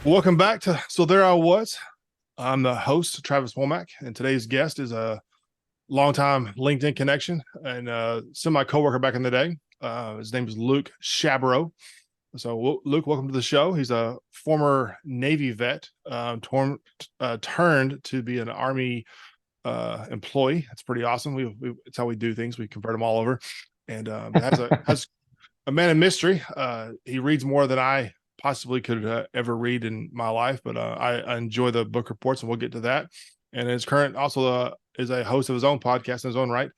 Welcome back to So There I Was. I'm the host, Travis Womack, and today's guest is a longtime LinkedIn connection and semi coworker back in the day. His name is Luke Shabro. So, Luke, welcome to the show. He's a former Navy vet, turned to be an Army employee. That's pretty awesome. It's how we do things. We convert them all over, and has a man of mystery. He reads more than I possibly could ever read in my life, but I enjoy the book reports, and we'll get to that. And his current also is a host of his own podcast in his own right,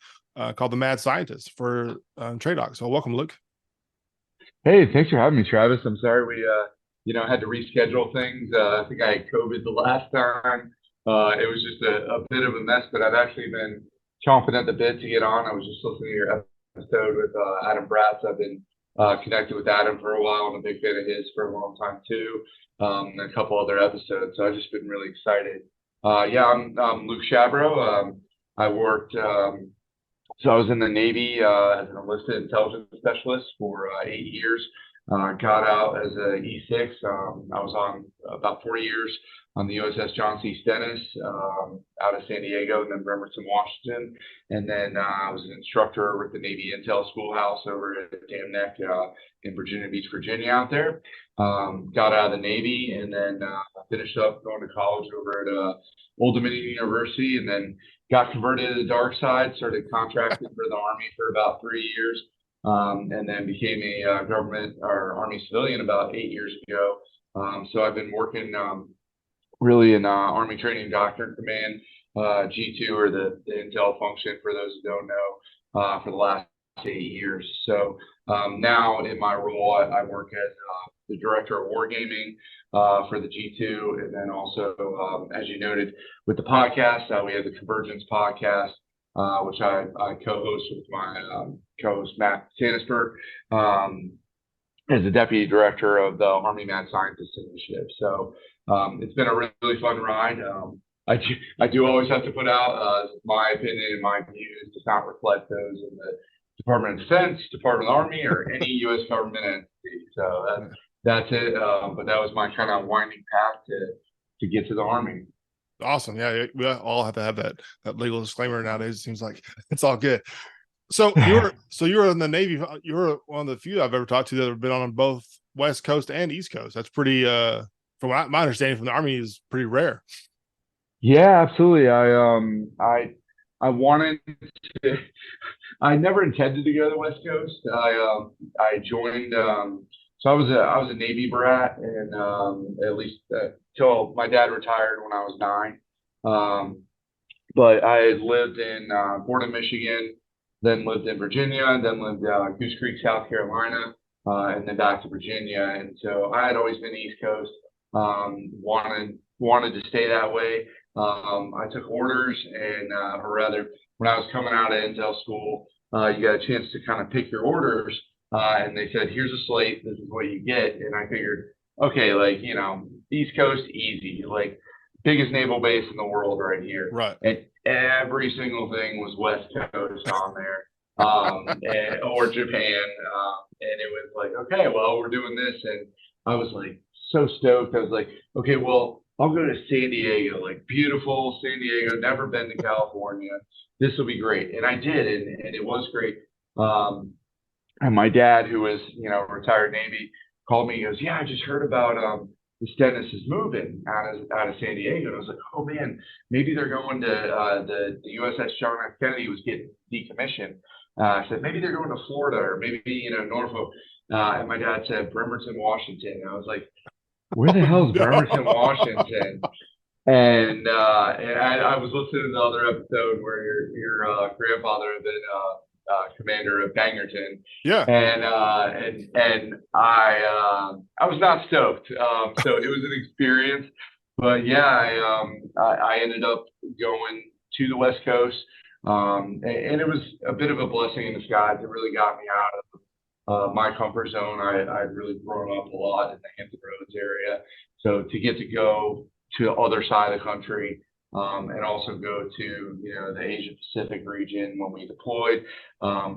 called The Mad Scientist for Trade Doc. So welcome, Luke. Hey, thanks for having me, Travis. I'm sorry we had to reschedule things. I think I had COVID the last time. It was just a bit of a mess, but I've actually been chomping at the bit to get on. I was just listening to your episode with Adam Bratz. I've been connected with Adam for a while. I'm a big fan of his for a long time too, and a couple other episodes. So I've just been really excited. I'm Luke Shabro. I worked. So I was in the Navy as an enlisted intelligence specialist for 8 years. Got out as a E6. I was on about 4 years on the USS John C. Stennis out of San Diego and then Bremerton, Washington. And then I was an instructor with the Navy Intel Schoolhouse over at Dam Neck in Virginia Beach, Virginia out there. Got out of the Navy and then finished up going to college over at Old Dominion University, and then got converted to the dark side, started contracting for the Army for about 3 years, and then became a government or Army civilian about 8 years ago. So I've been working really in Army Training Doctrine Command, G2, or the intel function, for those who don't know, for the last 8 years. So now in my role, I work as the Director of Wargaming for the G2, and then also, as you noted, with the podcast, we have the Convergence podcast, which I co-host with my co-host Matt Sannisberg, as the Deputy Director of the Army Mad Scientist Initiative. So it's been a really fun ride. I do always have to put out my opinion and my views does not reflect those in the Department of Defense, Department of the Army, or any U.S. government entity. So that's it. But that was my kind of winding path to get to the Army. Awesome. Yeah, we all have to have that legal disclaimer nowadays. It seems like it's all good. So you were in the Navy. You were one of the few I've ever talked to that have been on both West Coast and East Coast. That's pretty, from my understanding from the Army, is pretty rare. Yeah, absolutely. I wanted to. I never intended to go to the West Coast. I joined. So I was a Navy brat, and at least till my dad retired when I was 9. But I had lived in Fordham, Michigan, then lived in Virginia, and then lived Goose Creek, South Carolina, and then back to Virginia. And so I had always been East Coast. Wanted to stay that way. I took orders, and or rather, when I was coming out of Intel school, you got a chance to kind of pick your orders. And they said, here's a slate, this is what you get. And I figured, okay, East Coast, easy, biggest naval base in the world right here. Right. And every single thing was West Coast on there, or Japan. And it was like, okay, well, we're doing this. And I was so stoked. I was like, okay, well, I'll go to San Diego, beautiful San Diego, never been to California. This will be great. And I did, and it was great. And my dad, who was, retired Navy, called me. He goes, "Yeah, I just heard about the Stennis is moving out of San Diego." And I was like, "Oh man, maybe they're going to the USS John F. Kennedy was getting decommissioned." I said, "Maybe they're going to Florida or maybe Norfolk." And my dad said Bremerton, Washington. And I was like, "Where the hell is Bremerton, Washington?" And I was listening to the other episode where your grandfather had been commander of Bangerton. Yeah. And I was not stoked. So it was an experience, but yeah, I ended up going to the West Coast, and it was a bit of a blessing in disguise. It really got me out of my comfort zone. I'd really grown up a lot in the Hampton Roads area, so to get to go to the other side of the country. And also go to the Asia Pacific region when we deployed,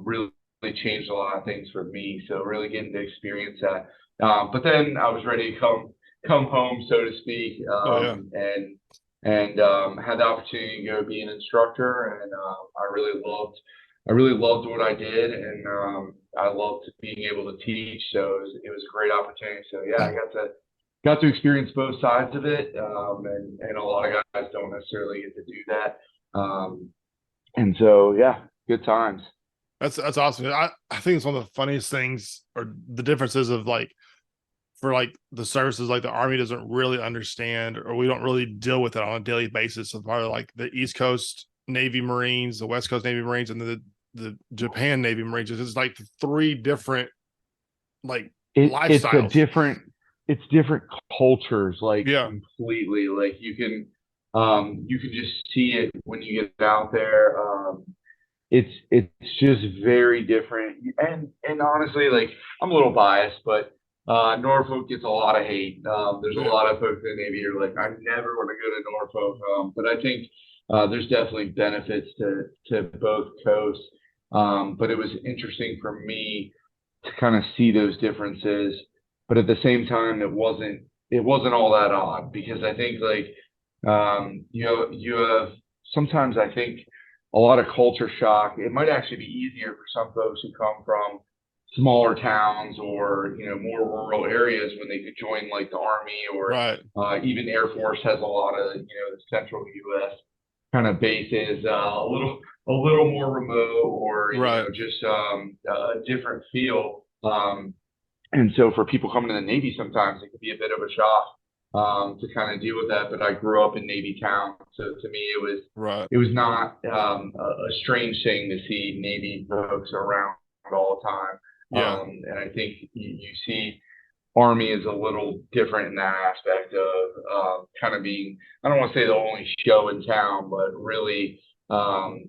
really changed a lot of things for me. So really getting to experience that. But then I was ready to come come home, so to speak, Oh yeah. and had the opportunity to go be an instructor, and I really loved what I did, and I loved being able to teach. So it was a great opportunity. So yeah, I got to experience both sides of it, and a lot of guys don't necessarily get to do that. And so yeah, good times. That's awesome. I think it's one of the funniest things, or the differences of like, for like the services, like the Army doesn't really understand, or we don't really deal with it on a daily basis. So part of like the East Coast Navy Marines, the West Coast Navy Marines, and the Japan Navy Marines. It's like three different like It's a lifestyles. different it's different cultures, like Yeah, completely. Like you can just see it when you get out there. It's just very different. And honestly, like I'm a little biased, but Norfolk gets a lot of hate. There's a yeah, lot of folks in the Navy who are like, I never want to go to Norfolk. But I think there's definitely benefits to both coasts. But it was interesting for me to kind of see those differences, but at the same time, it wasn't all that odd because I think like you have sometimes I think a lot of culture shock. It might actually be easier for some folks who come from smaller towns or more rural areas when they could join like the Army or right, even Air Force has a lot of the central U.S. kind of bases, a little more remote or right. just a different feel. And so for people coming to the Navy, sometimes it can be a bit of a shock to kind of deal with that. But I grew up in Navy town, so to me Right. it was not a strange thing to see Navy folks around all the time. Yeah. And I think you see Army is a little different in that aspect of kind of being, I don't want to say the only show in town, but really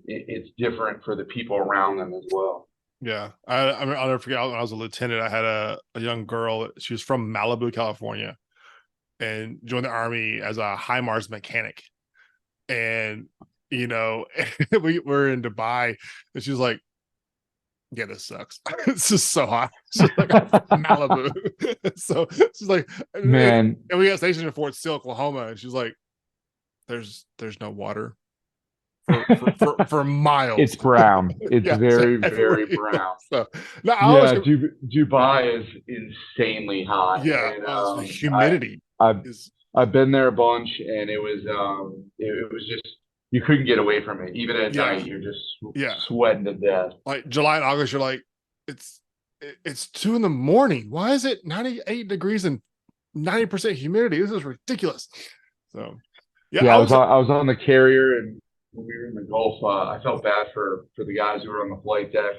it's different for the people around them as well. Yeah. I mean, I'll never forget when I was a lieutenant, I had a young girl. She was from Malibu, California, and joined the Army as a high Mars mechanic. And, you know, we were in Dubai, and she was like, yeah, this sucks. It's just so hot. She's like, I'm from Malibu. So she's like, and Man, we got stationed in Fort Steele, Oklahoma, and she's like, there's no water for miles. it's brown. It's Yeah, very, very everywhere. brown. So no, I always, Yeah, Dubai is insanely hot, yeah, and the humidity I've is, I've been there a bunch, and it was just you couldn't get away from it. Even at yeah, night, you're just yeah. sweating to death. Like July and August, you're like, it's it's 2 in the morning. Why is it 98 degrees and 90% humidity? This is ridiculous. So yeah, Yeah, I was, I was on the carrier, and when we were in the Gulf, I felt bad for the guys who were on the flight deck.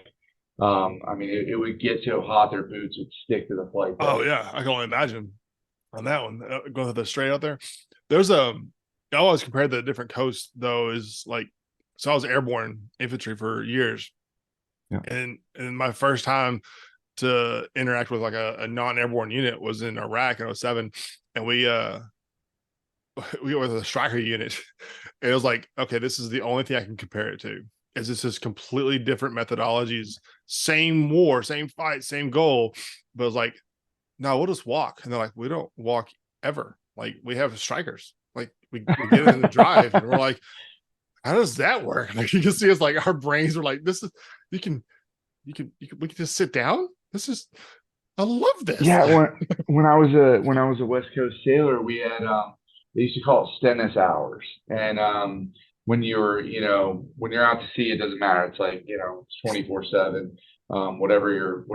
I mean, it would get so hot their boots would stick to the flight oh deck. yeah, I can only imagine on that one, going to the straight out there. There's I always compare the different coasts though, is like, so I was airborne infantry for years, Yeah. and my first time to interact with like a non-airborne unit was in Iraq in '07, and we were with a striker unit. It was like, okay, this is the only thing I can compare it to. Is this just completely different methodologies, same war, same fight, same goal, but it's like, no, we'll just walk. And they're like, we don't walk ever. Like we have strikers. Like we get in the drive, and we're like, how does that work? Like you can see us like our brains were like, this is, you can we can just sit down. This is, I love this. Yeah, when I was a West Coast sailor, we had they used to call it Stennis hours, and when you're when you're out to sea, it doesn't matter. It's like it's 24/7. Whatever your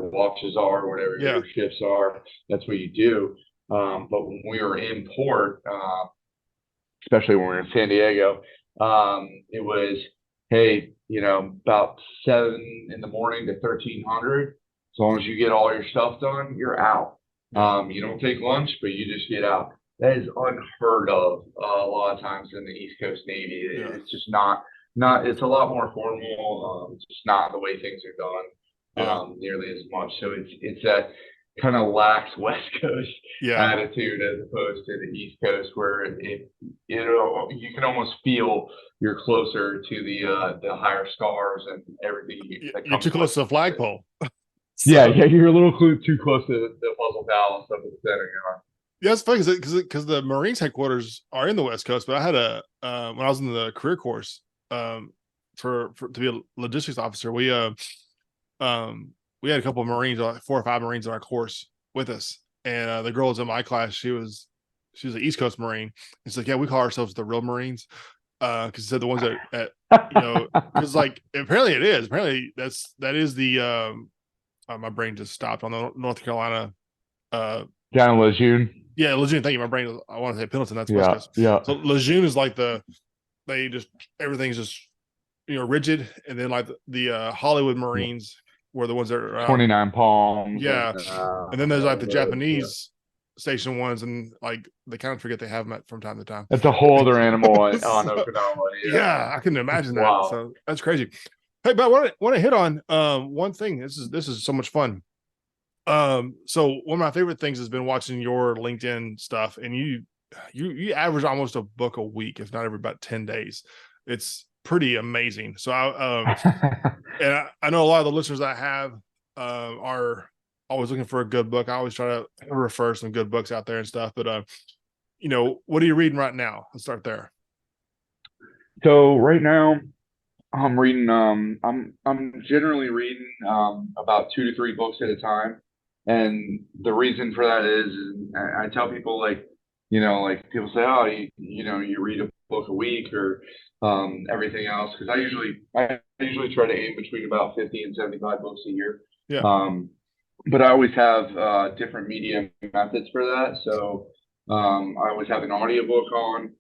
watches are, whatever Yeah. your shifts are, that's what you do. But when we were in port, especially when we were in San Diego, it was, hey, about 7 in the morning to 1300. As long as you get all your stuff done, you're out. Yeah. You don't take lunch, but you just get out. That is unheard of a lot of times in the East Coast Navy. Yeah. It's just not. It's a lot more formal. It's just not the way things are done Yeah. nearly as much. So it's that kind of lax West Coast Yeah. attitude as opposed to the East Coast, where you can almost feel you're closer to the higher stars and everything that You're comes too with close to the it. flagpole. Yeah, So yeah, you're a little too close to the puzzle pal and stuff at the center. Yeah, it's funny because the Marines headquarters are in the West Coast, but I had a when I was in the career course um, for to be a logistics officer, um, we had a couple of Marines, like 4 or 5 Marines in our course with us, and the girl was in my class. She was an East Coast Marine. It's like, yeah, we call ourselves the real Marines because it said the ones that at because like apparently it is that is the my brain just stopped on the North Carolina uh Down in Lejeune. yeah, Lejeune. Thank you. My brain. I want to say Pendleton. That's West Yeah, Coast. yeah. So Lejeune is like they just everything's just rigid, and then like the Hollywood Yeah. Marines were the ones that are around. 29 Palms and Yeah, and then there's like all the those. Yeah. Japanese station ones, and like they kind of forget they have them from time to time. That's a whole other animal on So, Okinawa. yeah, I couldn't Yeah. imagine that. Wow. So that's crazy. Hey, but I want to hit on one thing. This is so much fun. So one of my favorite things has been watching your LinkedIn stuff, and you average almost a book a week, if not every about 10 days. It's pretty amazing. So I know a lot of the listeners I have are always looking for a good book. I always try to refer some good books out there and stuff. But what are you reading right now? Let's start there. So right now I'm reading I'm generally reading about 2 to 3 books at a time. And the reason for that is I tell people like, like people say, oh, you read a book a week or everything else. Because I usually try to aim between about 50 and 75 books a year. Yeah. Um, but I always have different media methods for that. So I always have an audiobook on,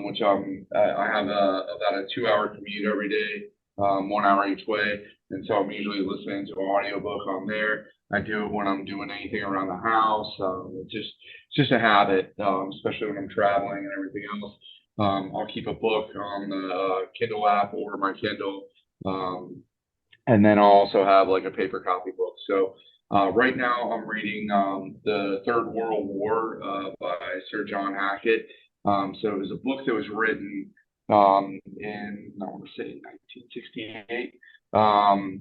which I have about a 2 hour commute every day, 1 hour each way. And so I'm usually listening to an audiobook on there. I do it when I'm doing anything around the house. It's just a habit, especially when I'm traveling and everything else. I'll keep a book on the Kindle app or my Kindle. And then I'll also have like a paper copy book. So right now I'm reading The Third World War by Sir John Hackett. So it was a book that was written in, I want to say 1968.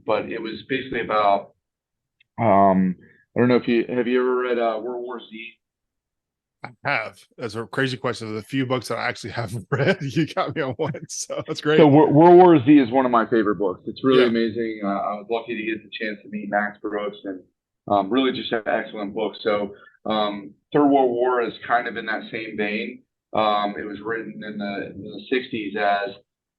But it was basically about, I don't know if have you ever read World War Z? I have. That's a crazy question. The few books that I actually haven't read, you got me on one. So that's So great. World War Z is one of my favorite books. It's really Yeah. amazing. I was lucky to get the chance to meet Max Brooks and really just an excellent book. So Third World War is kind of in that same vein. It was written in the 60s as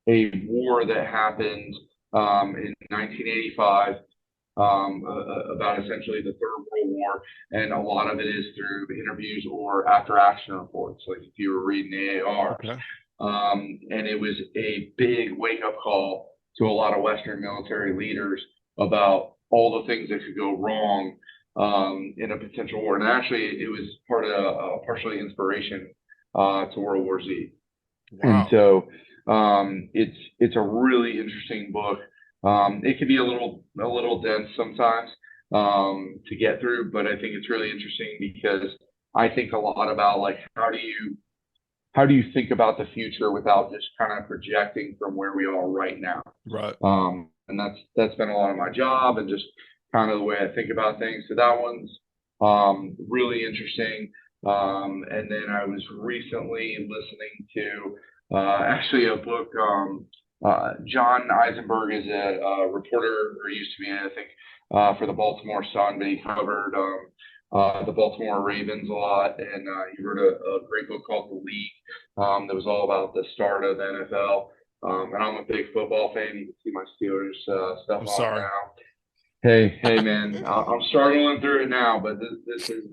a war that happened in 1985 about essentially the Third World War, and a lot of it is through interviews or after action reports, like if you were reading the AARs. Okay. And it was a big wake up call to a lot of Western military leaders about all the things that could go wrong in a potential war. And actually, it was part of partially inspiration to World War Z. And Wow. so it's a really interesting book. It can be a little dense sometimes to get through, but I think it's really interesting because I think a lot about like how do you think about the future without just kind of projecting from where we are right now? Right. And that's been a lot of my job and just kind of the way I think about things. So that one's really interesting. And then I was recently listening to actually a book. John Eisenberg is a reporter, or used to be, I think, for the Baltimore Sun, but he covered the Baltimore Ravens a lot. And he wrote a great book called The League that was all about the start of the NFL. And I'm a big football fan. You can see my Steelers stuff I'm on sorry. now. Hey, man, I'm struggling through it now, but this is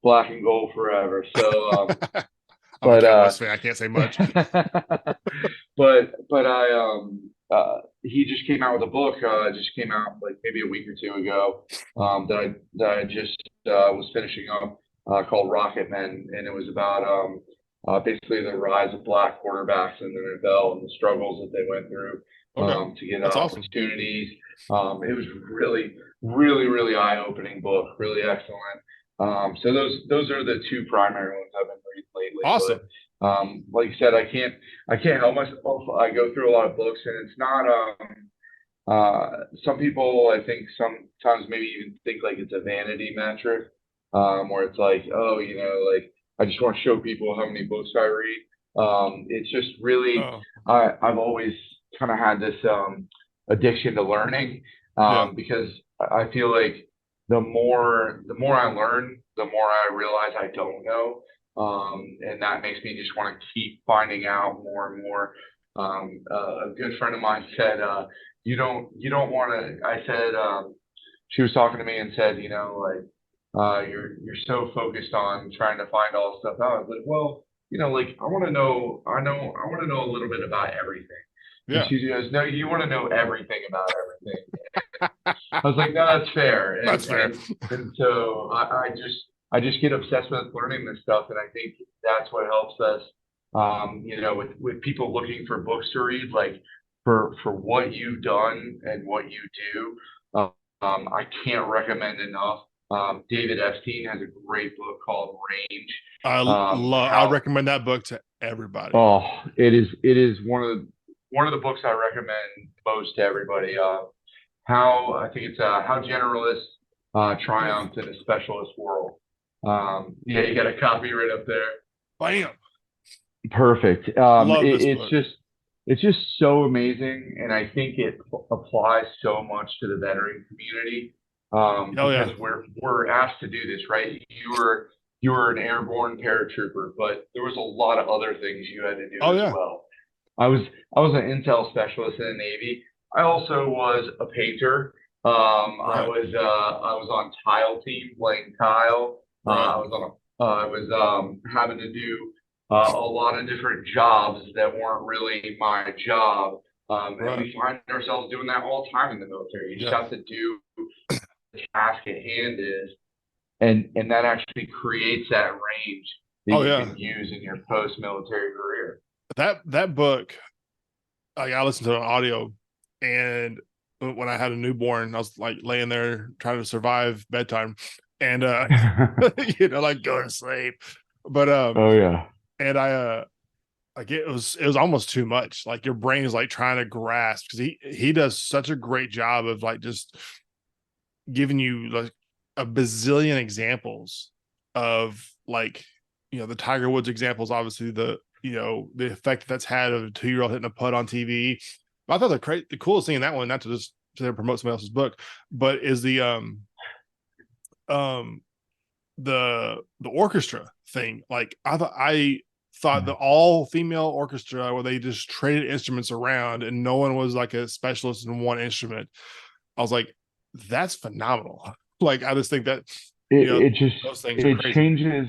black and gold forever. So, I'm a but Cowboys fan. I can't say much. but he just came out with a book. Just came out like maybe a week or two ago. That I just was finishing up called Rocket Men, and it was about basically the rise of black quarterbacks in the NFL and the struggles that they went through Okay. to get That's awesome. opportunities. It was really, really, really eye-opening book, really excellent. So those are the two primary ones I've been reading lately. Awesome. But like you said, I can't help myself. I go through a lot of books, and it's not. Some people, I think, sometimes maybe even think like it's a vanity metric. where it's like, oh, like I just want to show people how many books I read. It's just really, Oh, I've always kind of had this addiction to learning, yeah. because I feel like the more I learn, the more I realize I don't know. And that makes me just want to keep finding out more and more. A good friend of mine said, you don't want to, I said, she was talking to me and said, like, you're so focused on trying to find all stuff out. I was like, well, like I want to know a little bit about everything. And Yeah. she goes, no, you want to know everything about everything. I was like, no, that's fair. That's And fair. and and so I just get obsessed with learning this stuff, and I think that's what helps us. With people looking for books to read, like for what you've done and what you do, I can't recommend enough. David Epstein has a great book called Range. I How recommend that book to everybody. Oh, it is one of the books I recommend most to everybody. How I think it's how generalists triumphed in a specialist world. Yeah, you got a copy right up there. Bam. Perfect. Love this book. It's just so amazing, and I think it applies so much to the veteran community, Oh because yeah. we're asked to do this, right? You were an airborne paratrooper, but there was a lot of other things you had to do Oh as yeah. well. I was an intel specialist in the Navy. I also was a painter. Right. I was on tile team playing tile. Right. I was having to do a lot of different jobs that weren't really my job. And Right. we find ourselves doing that all the time in the military. You just Yeah. have to do the task at hand is, and that actually creates that range that Oh you yeah. can use in your post-military career. That book, like I listened to an audio, and when I had a newborn, I was like laying there trying to survive bedtime, and like go to sleep. But Oh yeah. and like it was almost too much. Like your brain is like trying to grasp, because he does such a great job of like just giving you like a bazillion examples of like, the Tiger Woods examples, obviously the effect that's had of a 2-year-old hitting a putt on TV. But I thought the coolest thing in that one, not to just to promote somebody else's book, but is um the orchestra thing. Like I thought the all female orchestra where they just traded instruments around and no one was like a specialist in one instrument. I was like, that's phenomenal. Like I just think that it, it just those things are it crazy. changes.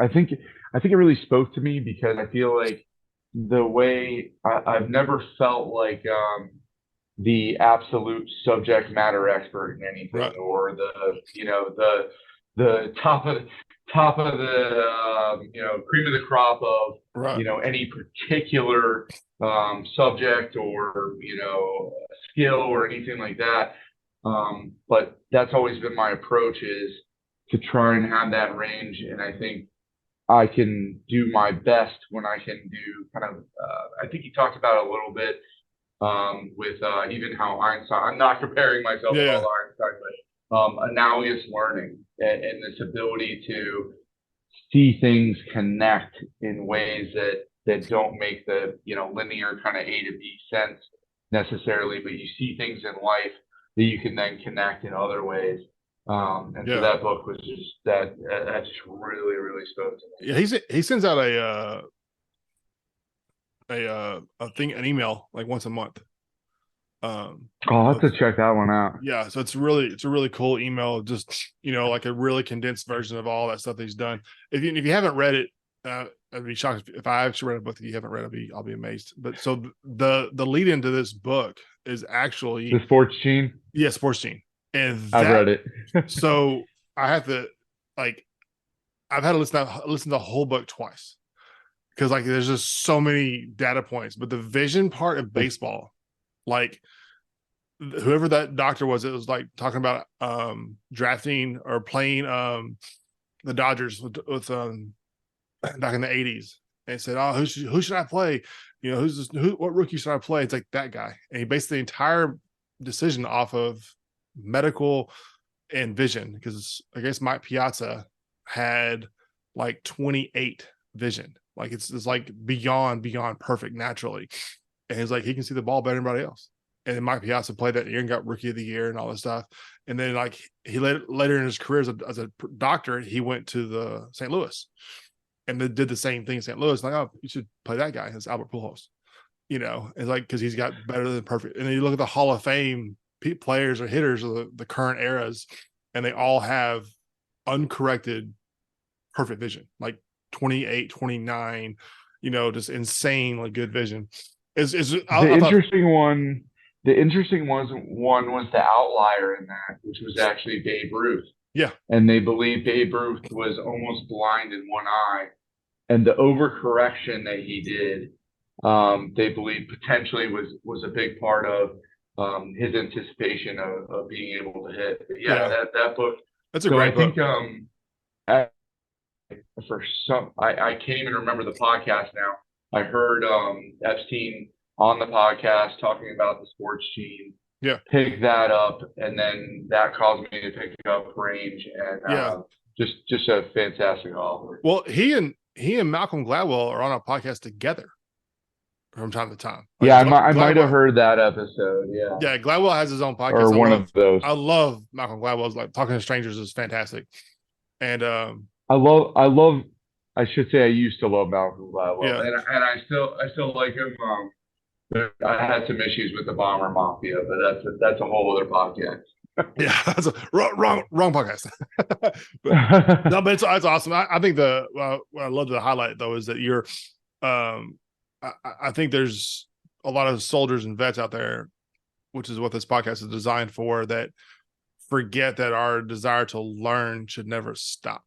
I think it really spoke to me because I feel like the way I've never felt like the absolute subject matter expert in anything, Right. or the top of the cream of the crop of Right. any particular subject, or skill or anything like that. But that's always been my approach, is to try and have that range, and I think I can do my best when I can do kind of. I think you talked about it a little bit with even how Einstein. I'm not comparing myself Yeah. at all Yeah. to Einstein, but analogous learning, and this ability to see things connect in ways that don't make the linear kind of A to B sense necessarily, but you see things in life that you can then connect in other ways. And so Yeah. that book was just that just really really spoke to me. Yeah. He sends out a thing, an email like once a month. Um, I'll have of to check that one out. Yeah, so it's a really cool email, just like a really condensed version of all that stuff that he's done. If you haven't read it, I'd be shocked if I actually read a book that you haven't read. I'll be amazed. But so the lead into this book is The actually, Sports Gene, yeah, Sports Scene. And I've that, read it. so I have to, like, I've had to listen to the whole book twice, because like there's just so many data points. But the vision part of That's baseball, like whoever that doctor was, it was like talking about drafting or playing the Dodgers with back in the 80s, and said, oh, who should I play, what rookie should I play? It's like that guy, and he based the entire decision off of medical in vision, because I guess Mike Piazza had like 28 vision. Like it's like beyond perfect naturally. And he's like, he can see the ball better than anybody else. And then Mike Piazza played that year and got rookie of the year and all this stuff. And then like he later in his career as a doctor, he went to the St. Louis and they did the same thing in St. Louis. Like, oh, you should play that guy. It's Albert Pujols. It's like, because he's got better than perfect. And then you look at the Hall of Fame players or hitters of the current eras, and they all have uncorrected perfect vision, like 28, 29, just insanely good vision. The I thought, interesting one, the interesting one was the outlier in that, which was actually Babe Ruth. yeah, And they believe Babe Ruth was almost blind in one eye, and the overcorrection that he did, they believe potentially was a big part of his anticipation of being able to hit. But yeah, yeah, that book. that's a So great I book. think I, for some, I can't even remember the podcast now. I heard Epstein on the podcast talking about the sports gene, Yeah, pick that up, and then that caused me to pick up Range, and yeah. just a fantastic author. Well, he and Malcolm Gladwell are on a podcast together from time to time. Like Yeah, I might have Gladwell, heard that episode. Yeah, yeah, Gladwell has his own podcast. or one of those. I love Malcolm Gladwell's, like, Talking to Strangers is fantastic. And I love. I should say I used to love Malcolm Gladwell, yeah, and I still like him. But I had some issues with the Bomber Mafia, but that's a whole other podcast. yeah, that's a wrong podcast. But no, but it's awesome. I think what I love to highlight though is that um, I think there's a lot of soldiers and vets out there, which is what this podcast is designed for, that forget that our desire to learn should never stop.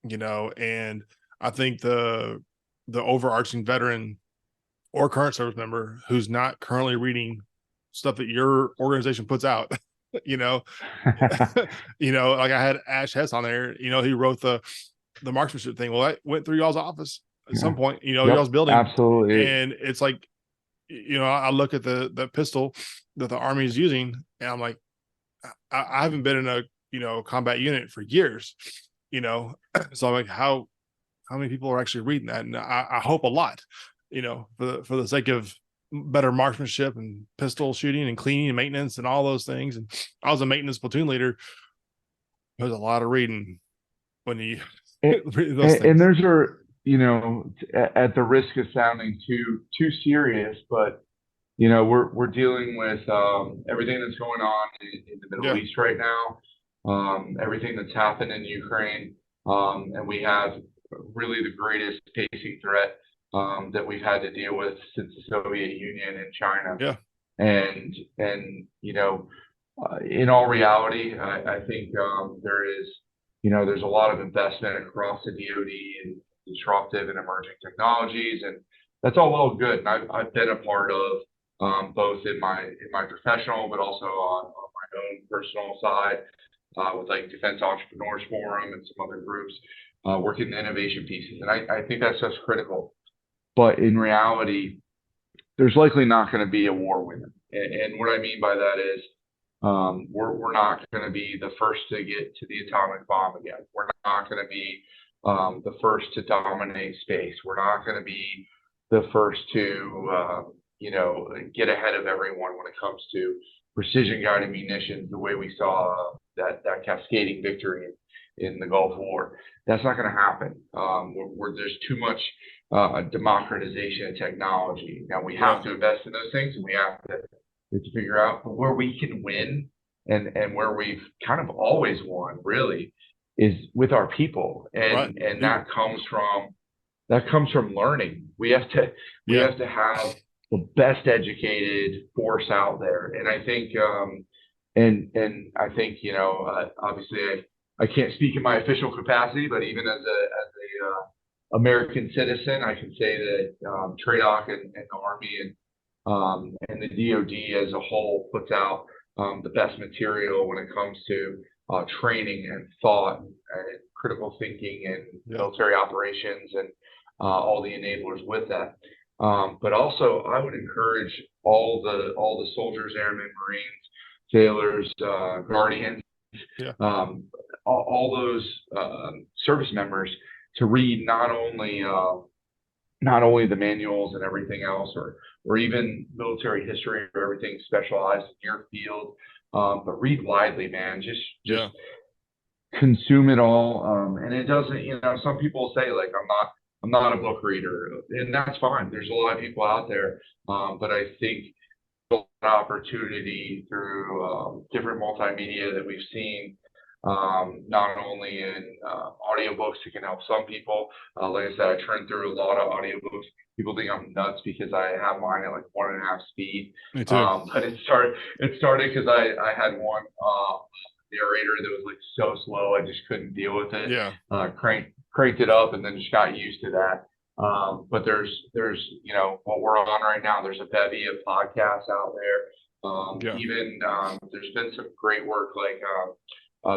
And I think the overarching veteran or current service member who's not currently reading stuff that your organization puts out, you know, like I had Ash Hess on there, he wrote the marksmanship thing. Well, I went through y'all's office at some point, y'all's Yep, building. absolutely. And it's like, I look at the pistol that the Army is using, and I'm like, I haven't been in a combat unit for years, so I'm like, how many people are actually reading that? And I hope a lot, for the sake of better marksmanship and pistol shooting and cleaning and maintenance and all those things. And I was a maintenance platoon leader. There's a lot of reading when you And, read those things. and there's at the risk of sounding too serious, but we're dealing with everything that's going on in the Middle Yeah. East right now, everything that's happened in Ukraine, and we have really the greatest pacing threat that we've had to deal with since the Soviet Union and China. Yeah. And in all reality, I think there's a lot of investment across the DoD in disruptive and emerging technologies, and that's all well and good. And I've been a part of both in my professional, but also on my own personal side with like Defense Entrepreneurs Forum and some other groups working the innovation pieces. And I think that's just critical. But in reality, there's likely not going to be a war winner. And what I mean by that is we're not going to be the first to get to the atomic bomb again. We're not going to be the first to dominate space. We're not going to be the first to get ahead of everyone when it comes to precision guided munitions, the way we saw that cascading victory in the Gulf War. That's not going to happen. There's too much democratization of technology. Now we have to invest in those things, and we have to figure out where we can win, and where we've kind of always won really is with our people, and that comes from learning. We have to have the best educated force out there, and I think obviously I can't speak in my official capacity, but even as a American citizen, I can say that TRADOC and the Army and the DoD as a whole puts out the best material when it comes to training and thought and critical thinking and military operations and all the enablers with that. But also, I would encourage all the soldiers, airmen, Marines, sailors, guardians, Yeah. um, all those service members to read not only the manuals and everything else, or even military history or everything specialized in your field, but read widely, man. Just Yeah. consume it all. And it doesn't, some people say like I'm not a book reader, and that's fine. There's a lot of people out there, but I think the opportunity through different multimedia that we've seen, not only in audiobooks that can help some people. Like I said, I turn through a lot of audiobooks. People think I'm nuts because I have mine at like 1.5 speed. Me too. But it started because I had one narrator that was like so slow, I just couldn't deal with it. Yeah. Cranked it up and then just got used to that. But there's what we're on right now. There's a bevy of podcasts out there. Yeah. Even there's been some great work like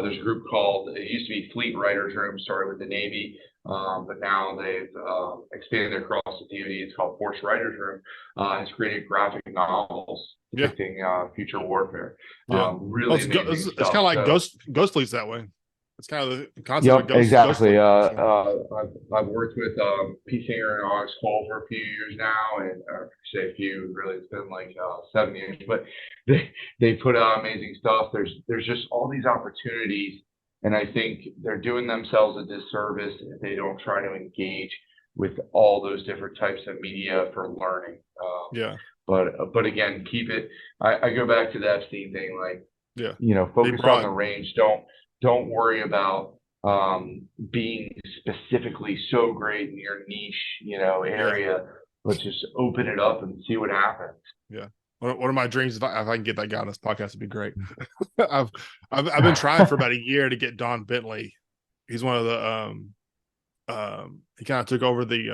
there's a group called, it used to be Fleet Writers Room, started with the Navy, but now they've expanded across the DoD. It's called Force Writers Room. Has created graphic novels Yeah. depicting future warfare. Yeah. Well, Really amazing it's kind stuff. of like So, Ghost Fleet's that way. It's kind of the concept of yep, Ghost exactly. Fleet. So, I've worked with P. Singer and Onyx Cole for a few years now, and say a few, really, it's been like 7 years. But they put out amazing stuff. There's just all these opportunities, and I think they're doing themselves a disservice if they don't try to engage with all those different types of media for learning. yeah. But again, keep it. I go back to the Epstein thing, like Yeah. Be focus on the broad. range. Don't worry about being specifically so great in your niche, Yeah. area. Let's just open it up and see what happens. Yeah. One of my dreams, if I can get that guy on this podcast, would be great. I've I've been trying for about a year to get Don Bentley. He's one of the he kind of took over the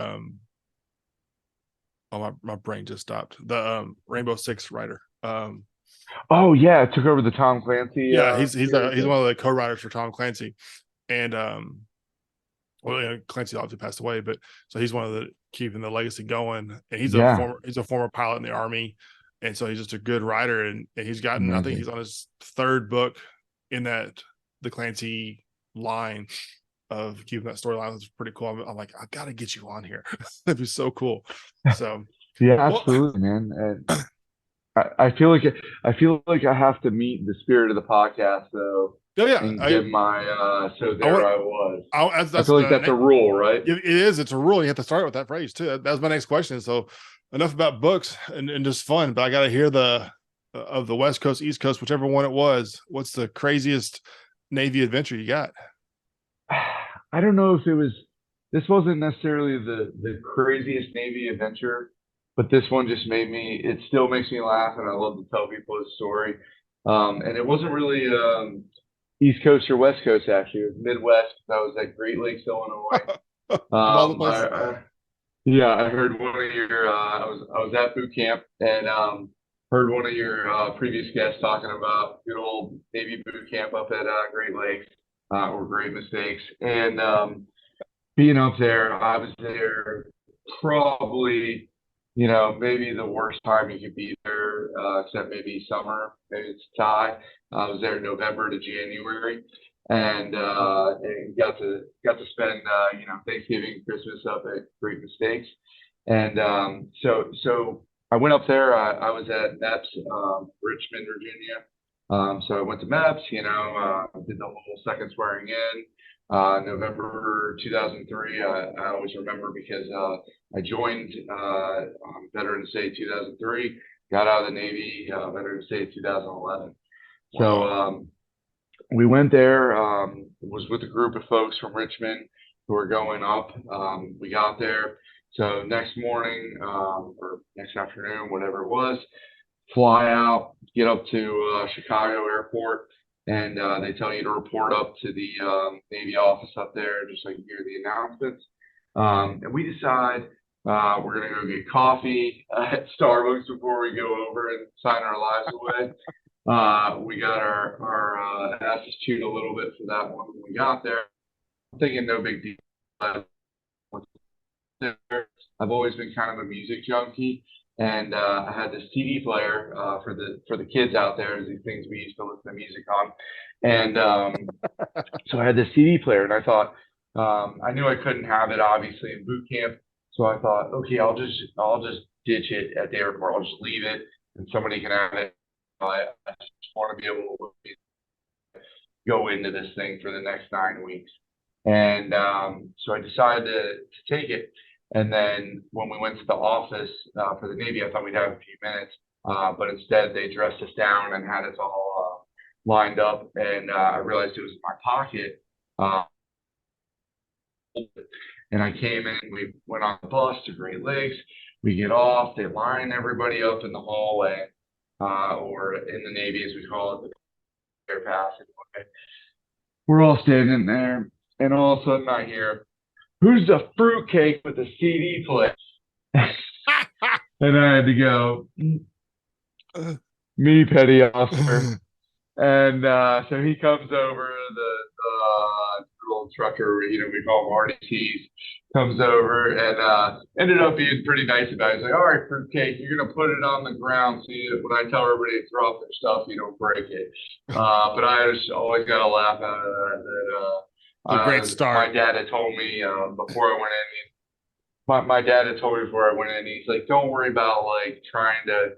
oh my brain just stopped. The Rainbow Six writer. Oh yeah, it took over the Tom Clancy Yeah, he's series. one of the co-writers for Tom Clancy. And well, Clancy obviously passed away, but so he's one of the keeping the legacy going. And Yeah, he's a former pilot in the Army, and so he's just a good writer. And he's gotten, I think amazing. he's on his third book in the Clancy line of keeping that storyline. That's pretty cool. I'm like, I gotta get you on here. That'd be so cool. So, Yeah, well, absolutely, man. And I feel like I have to meet the spirit of the podcast though, oh yeah, and give my so I there want I was. I that's feel like that's a rule, right? it is. It's a rule. You have to start with that phrase too. That was my next question. So enough about books and just fun, but I got to hear the of the West Coast, East Coast, whichever one it was. What's the craziest Navy adventure you got? I don't know if it was, this wasn't necessarily the craziest Navy adventure, but this one just it still makes me laugh, and I love to tell people this story. And it wasn't really East Coast or West Coast, actually. It was Midwest. I was at Great Lakes, Illinois. Of all the Um, places. yeah, I heard one of your, I was at boot camp, and heard one of your previous guests talking about good old Navy boot camp up at Great Lakes, or Great Mistakes. And being up there, I was there probably, maybe the worst time you could be there, except maybe summer, maybe it's Thai. I was there November to January, and got to spend Thanksgiving, Christmas up at Great Mistakes, and so I went up there. I was at MEPS, Richmond, Virginia. So I went to MEPS, did the whole second swearing in. November 2003. I always remember because I joined Veterans Day 2003, got out of the Navy Veterans Day 2011. So Wow. we went there, was with a group of folks from Richmond who were going up. We got there. So next morning, or next afternoon, whatever it was, fly out, get up to Chicago Airport, and they tell you to report up to the Navy office up there, just so you can hear the announcements. And we decide we're going to go get coffee at Starbucks before we go over and sign our lives away. We got our asses chewed a little bit for that one when we got there. I'm thinking no big deal. I've always been kind of a music junkie. and I had this CD player for the kids out there, these things we used to listen to music on, and so I had this CD player, and I thought I knew I couldn't have it obviously in boot camp, so I thought, okay, I'll just ditch it at the airport. I'll just leave it, and somebody can have it. I just want to be able to go into this thing for the next 9 weeks. And so I decided to take it. And then when we went to the office for the Navy, I thought we'd have a few minutes, but instead they dressed us down and had us all lined up. And I realized it was in my pocket. Uh, and I came in, we went on the bus to Great Lakes. We get off, they line everybody up in the hallway, or in the Navy, as we call it, the air passageway. We're all standing there, and all of a sudden I hear, "Who's the fruitcake with the CD player?" And I had to go, "Me, petty officer." And so he comes over, the little trucker, we call him RDTs, comes over and ended up being pretty nice about it. He's like, "All right, fruitcake, you're going to put it on the ground so when I tell everybody to throw off their stuff, you don't break it." But I just always got a laugh out of A great that. My start. dad had told me before I went in, my dad had told me before I went in, he's like, "Don't worry about like trying to,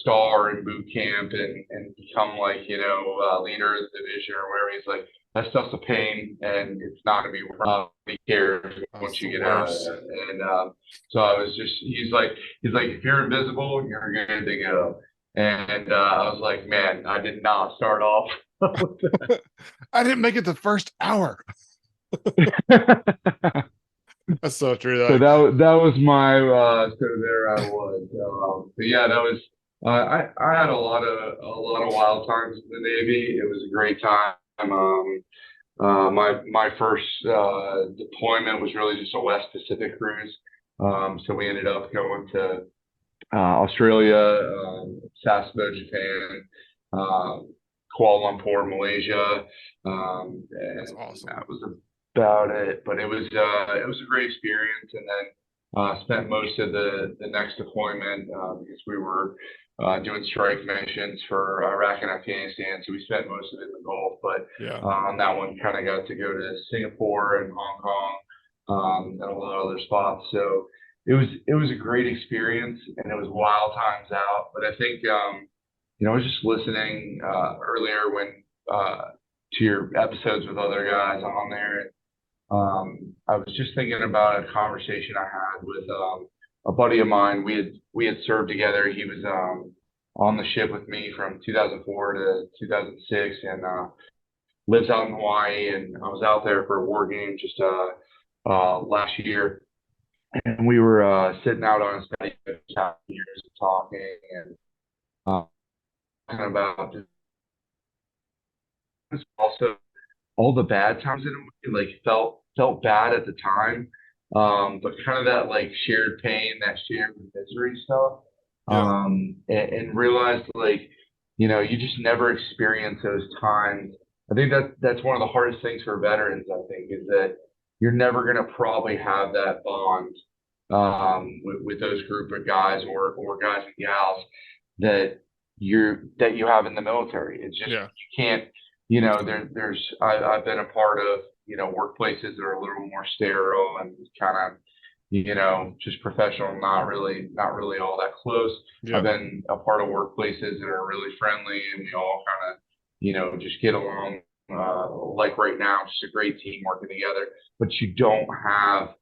star in boot camp and become like, leader of the division or whatever." He's like, "That stuff's a pain and it's not gonna be worth it. He cares That's once the you get out of worst. it." And so I was just, he's like, "If you're invisible, you're good to go." And I was like, man, I did not start off. I didn't make it the first hour. That's so true. So Like, that was my so there I was. But yeah, that was I had a lot of wild times in the Navy. It was a great time. My first deployment was really just a West Pacific cruise. So we ended up going to Australia, Sasebo, Japan, Kuala Lumpur, Malaysia, that's and awesome. that was about it. But it was a great experience, and then spent most of the next deployment because we were doing strike missions for Iraq and Afghanistan, so we spent most of it in the Gulf. But Yeah. on that one, kind of got to go to Singapore and Hong Kong, and a lot of other spots. So it was a great experience, and it was wild times out. But I think I was just listening earlier when to your episodes with other guys on there. And, I was just thinking about a conversation I had with a buddy of mine. We had served together. He was on the ship with me from 2004 to 2006, and lives out in Hawaii. And I was out there for a war game just last year, and we were sitting out on his patio, years talking and uh, talking about just also all the bad times in a movie. Like felt bad at the time, but kind of that like shared pain, that shared misery stuff, Yeah. and realized like you just never experience those times. I think that's one of the hardest things for veterans. I think is that you're never gonna probably have that bond with those group of guys or guys and gals that you have in the military. It's just Yeah. you can't, I've been a part of workplaces that are a little more sterile and kind of just professional, not really all that close. I've Yeah. been a part of workplaces that are really friendly and we all kind of just get along. Like right now, just a great team working together, but you don't have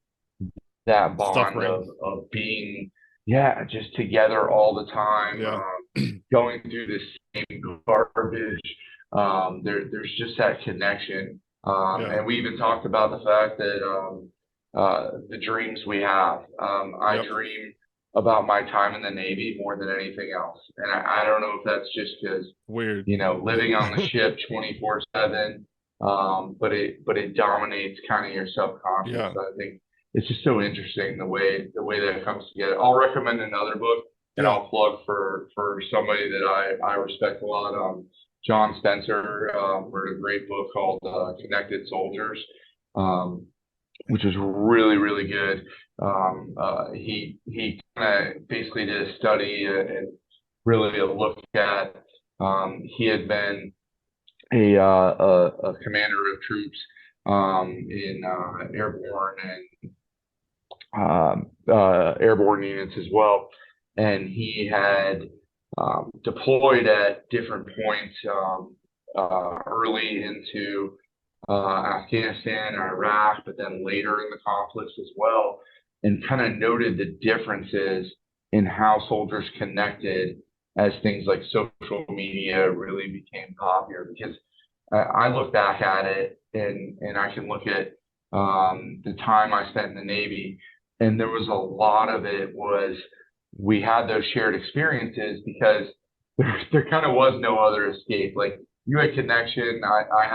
that bond Suffering. of being, yeah, just together all the time, Yeah. going through the same garbage. There's just that connection. Yeah. And we even talked about the fact that the dreams we have. I Yep. dream about my time in the Navy more than anything else. And I don't know if that's just because, Weird. living on the ship 24/7, but it dominates kind of your subconscious. Yeah. I think it's just so interesting the way that it comes together. I'll recommend another book, and Yeah. I'll plug for somebody that I respect a lot. John Spencer wrote a great book called Connected Soldiers, um, which is really really good. he kind of basically did a study and really a look at. He had been a commander of troops in airborne units as well, and he had deployed at different points early into Afghanistan, Iraq, but then later in the conflicts as well, and kind of noted the differences in how soldiers connected as things like social media really became popular. Because I look back at it and I can look at the time I spent in the Navy, and there was a lot of it was we had those shared experiences because there kind of was no other escape. Like you had connection, I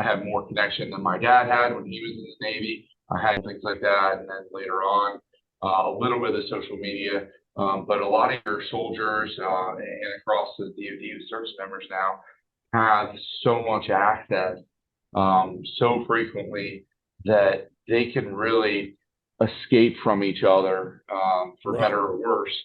had more connection than my dad had when he was in the Navy. I had things like that, and then later on, a little bit of social media. But a lot of your soldiers and across the DoD service members now have so much access so frequently that they can really escape from each other for Right. better or worse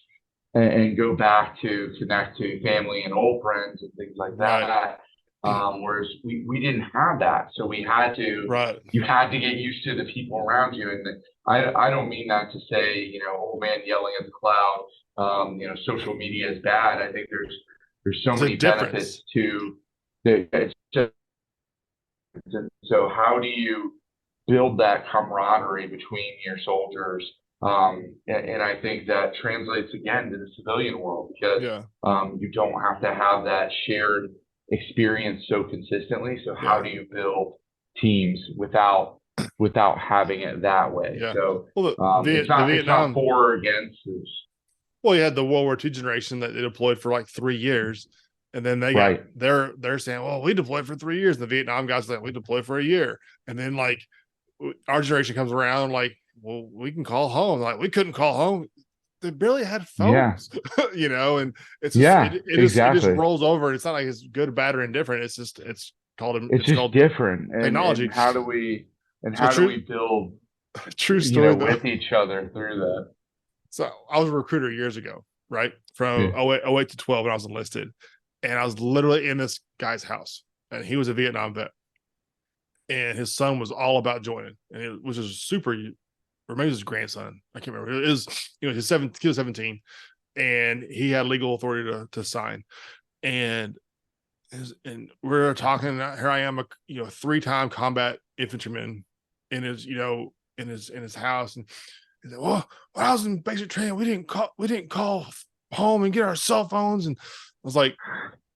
and go back to connect to family and old friends and things like Right. that. Whereas we didn't have that. So Right. you had to get used to the people around you. And I don't mean that to say, old man yelling at the cloud, social media is bad. I think there's so It's a many benefits difference. to it's just, so how do you build that camaraderie between your soldiers? And I think that translates again to the civilian world because Yeah. you don't have to have that shared experience so consistently. So how Yeah. do you build teams without having it that way? Yeah. So Well, the it's not Vietnam, for or against. It's, well, you had the World War II generation that they deployed for like 3 years. And then right. they're saying, well, we deployed for 3 years. And the Vietnam guys like, we deployed for a year. And then like our generation comes around, like, well, we can call home. Like, we couldn't call home. They barely had Yeah. phones, and it's just Yeah. it just Exactly. rolls over. It's not like it's good, bad, or indifferent. It's It's just called different. technology. And So how do we build, true story though. with each other through that? So I was a recruiter years ago, right? From Yeah. 08 to 12 when I was enlisted. And I was literally in this guy's house. And he was a Vietnam vet. And his son was all about joining. And it was just super, or maybe his grandson. I can't remember. It was, he was 17. And he had legal authority to sign. And we're talking. Here I am, a 3-time combat infantryman in his in his house, and he said, "Well, when I was in basic training, we didn't call home and get our cell phones." And I was like,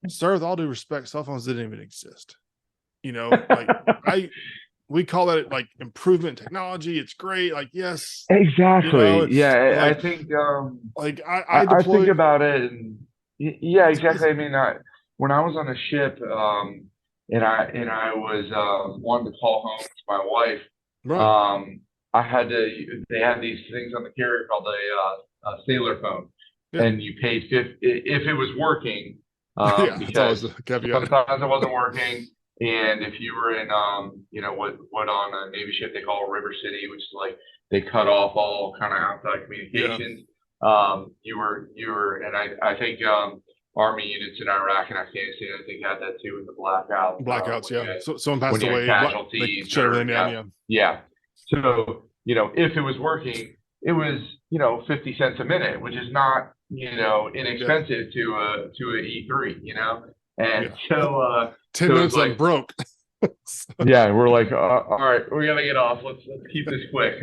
"Sir, with all due respect, cell phones didn't even exist. Like I we call that like improvement in technology. It's great. Like yes, Exactly. Yeah, I like think I I think deployed. about it, and yeah, It's exactly. I mean, when I was on a ship, and I was wanting to call home to my wife, right. um, I had to. They had these things on the carrier called a sailor phone, Yeah, and you paid if it was working, yeah. It's because always a caveat. sometimes it wasn't working. And if you were in, what on a Navy ship they call River City, which is like they cut off all kind of outside Yeah, communications. And I think Army units in Iraq and Afghanistan, I think had that too in the blackout blackouts. Yeah, so someone passed when you had away. They casualties shut or everything down. yeah, Yeah, yeah. So if it was working, it was 50 cents a minute, which is not yeah, inexpensive to a E3, and yeah. so 10 minutes it's I'm like broke. yeah, we're like, all right, we gotta get off. Let's keep this quick.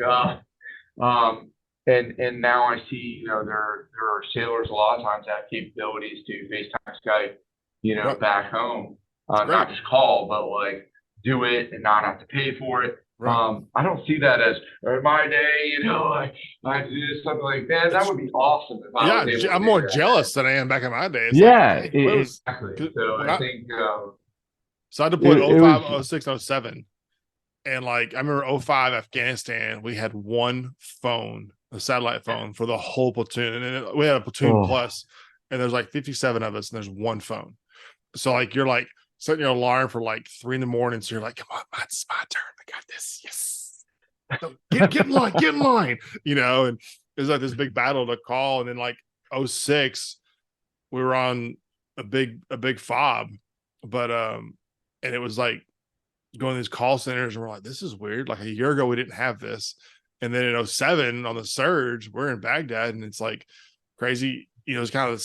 And now I see, there are sailors a lot of times that have capabilities to FaceTime, Skype, Right, back home, it's great. not just call, but like do it and not have to pay for it. Right. I don't see that as my day, I have to do this, something like that. That It's would be awesome if I Yeah. was able to I'm do more that. jealous than I am back in my day. It's like, Yeah, hey, what was exactly. So when I I think so I deployed it was 05, 06, 07. And like I remember 05 Afghanistan, we had one phone, a satellite phone for the whole platoon. And we had a platoon oh. plus, and there's like 57 of us, and there's one phone. So like you're like setting your alarm for like 3 in the morning. So you're like, come on, it's my turn. I got this. Yes. Get in line, get in line, and it was like this big battle to call. And then like '06, we were on a big fob, but and it was like going to these call centers, and we're like, this is weird. Like a year ago, we didn't have this. And then in '07 on the surge, we're in Baghdad, and it's like crazy. It's kind of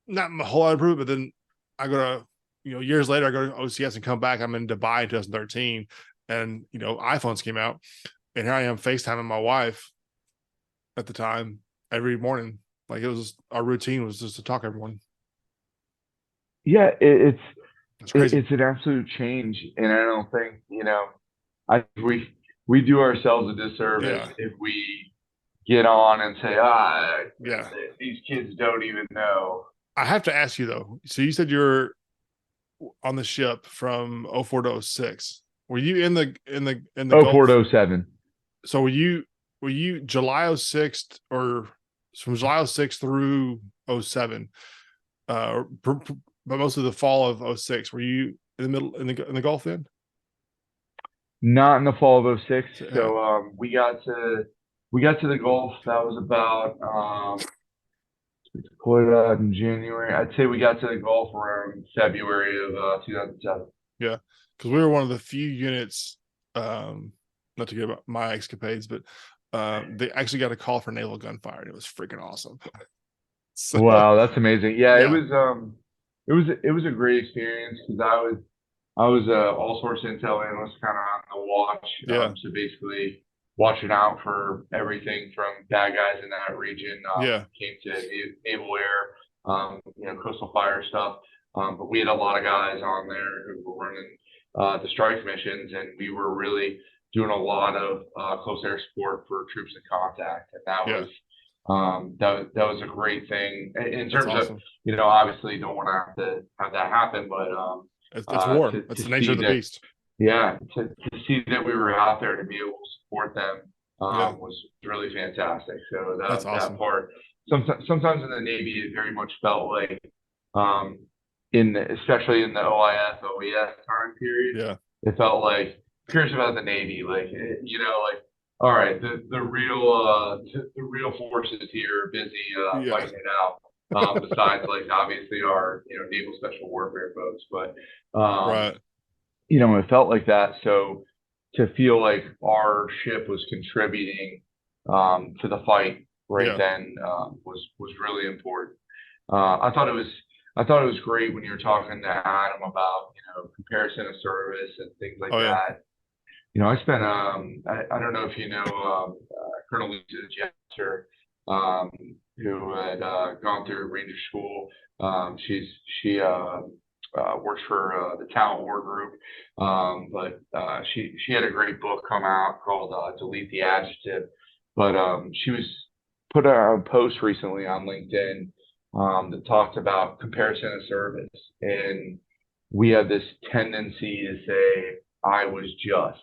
not a whole lot of improvement, but then I go to, years later, I go to OCS and come back. I'm in Dubai in 2013, and iPhones came out, and here I am FaceTiming my wife at the time every morning. Like it was our routine was just to talk every morning. Yeah, It's crazy. it's an absolute change, and I don't think, I we do ourselves a disservice Yeah. if we get on and say, Yeah. these kids don't even know. I have to ask you though. So you said you're on the ship from '04 to '06. Were you in the Oh, four Gulf? to 07. So were you July '06 or from July '06 through '07? But most of the fall of '06. Were you in the middle in the Gulf then? Not in the fall of '06. So, yeah. So we got to the Gulf. That was about deployed in January. I'd say we got to the Gulf around February of 2007. Yeah, because we were one of the few units, not to get about my escapades, but they actually got a call for naval gunfire, and it was freaking awesome. So Wow, that's amazing. Yeah, yeah, it was a great experience because I was a all source intel analyst, kind of on the watch. yeah, So basically, watching out for everything from bad guys in that region. yeah, Came to naval air, coastal fire stuff. But we had a lot of guys on there who were running the strike missions, and we were really doing a lot of close air support for troops in contact, and yeah. that was a great thing in That's terms of, awesome. obviously don't want to have that happen, but It's war. That's to the nature see of the that, beast. yeah, to see that we were out there to be able to support them Yeah, was really fantastic. So that's that awesome. part, sometimes in the Navy, it very much felt like, um, especially in the OIS OES time period, Yeah, it felt like, curious about the Navy, like like, all right, the real forces here are busy yeah, fighting it out. Besides, like, obviously our naval special warfare folks, but right. it felt like that. So to feel like our ship was contributing to the fight right Yeah. then was really important. I thought it was great when you were talking to Adam about comparison of service and things like Oh yeah. that. I spent I don't know if you know Colonel Lisa Jester, um, who had gone through Ranger School. She works for the Talent War Group, but she had a great book come out called "Delete the Adjective." But she was put out a post recently on LinkedIn that talked about comparison of service, and we have this tendency to say, "I was just,"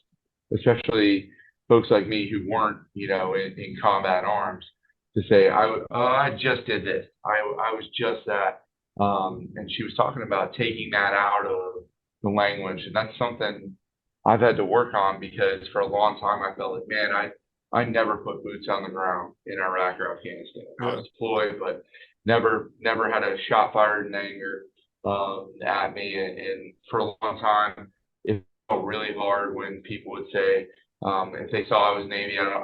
especially folks like me who weren't, in combat arms, to say, I just did this. I was just that. And she was talking about taking that out of the language. And that's something I've had to work on because for a long time I felt like, man, I never put boots on the ground in Iraq or Afghanistan. I Yeah. was deployed, but never had a shot fired in anger at me. And for a long time, it felt really hard when people would say, if they saw I was Navy, you know,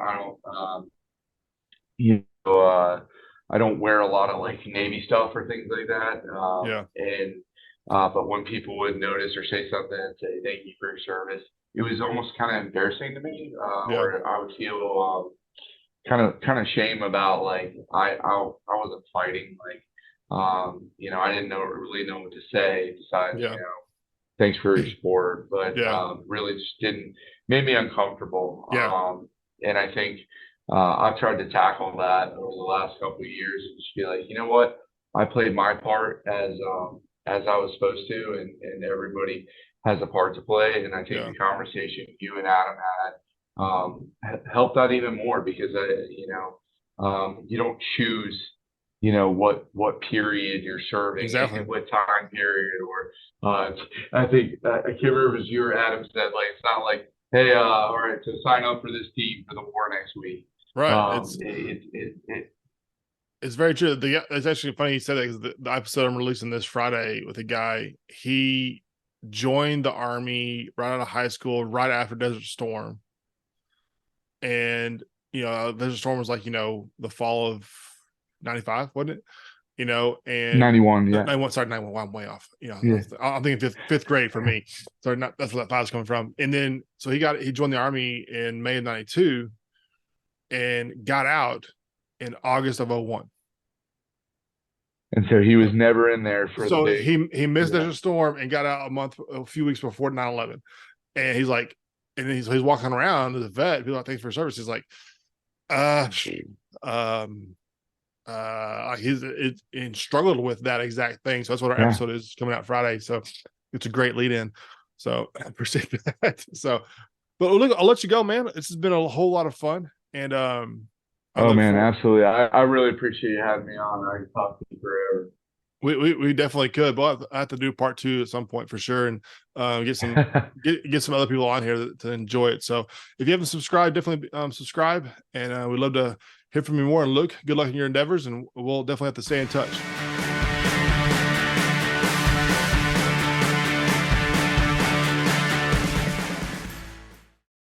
I don't wear a lot of like Navy stuff or things like that. Yeah. But when people would notice or say something and say thank you for your service, it was almost kind of embarrassing to me, Yeah. or I would feel kind of shame about like I wasn't fighting like I didn't really know what to say besides Yeah. thanks for your support, but Yeah. really just didn't made me uncomfortable. Yeah. And I think I've tried to tackle that over the last couple of years and just be like, you know what, I played my part as I was supposed to, and everybody has a part to play. And I think Yeah. the conversation you and Adam had helped out even more because you don't choose what period you're serving Exactly. in, what time period, or I think I can't remember if it was you or Adam said like it's not like hey, all right, so sign up for this team for the war next week. Right. Um, it, it, it, It's very true. It's actually funny you said that because the episode I'm releasing this Friday with a guy, he joined the army right out of high school, right after Desert Storm. And, Desert Storm was like, the fall of 95, wasn't it? And 91, yeah. 91, sorry, 91, I'm way off. Yeah. I'm thinking fifth grade for me. So that's where that five is coming from. And then, so he joined the army in May of 92 and got out in August of 01. And so he was never in there for the So big, he missed yeah. Desert Storm and got out a few weeks before 9/11. And he's like, and he's walking around as a vet. People like, thanks for your service. He's like, uh, um, he's it struggled with that exact thing. So that's what our Yeah. episode is coming out Friday. So it's a great lead in. So I appreciate that. So, but look, I'll let you go, man. This has been a whole lot of fun, and I Oh look man, forward. absolutely. I really appreciate you having me on. I can talk to you forever. We definitely could, but I have to do part two at some point for sure, and get some other people on here to enjoy it. So if you haven't subscribed, definitely subscribe, and we'd love to hear from you more. And Luke, good luck in your endeavors, and we'll definitely have to stay in touch.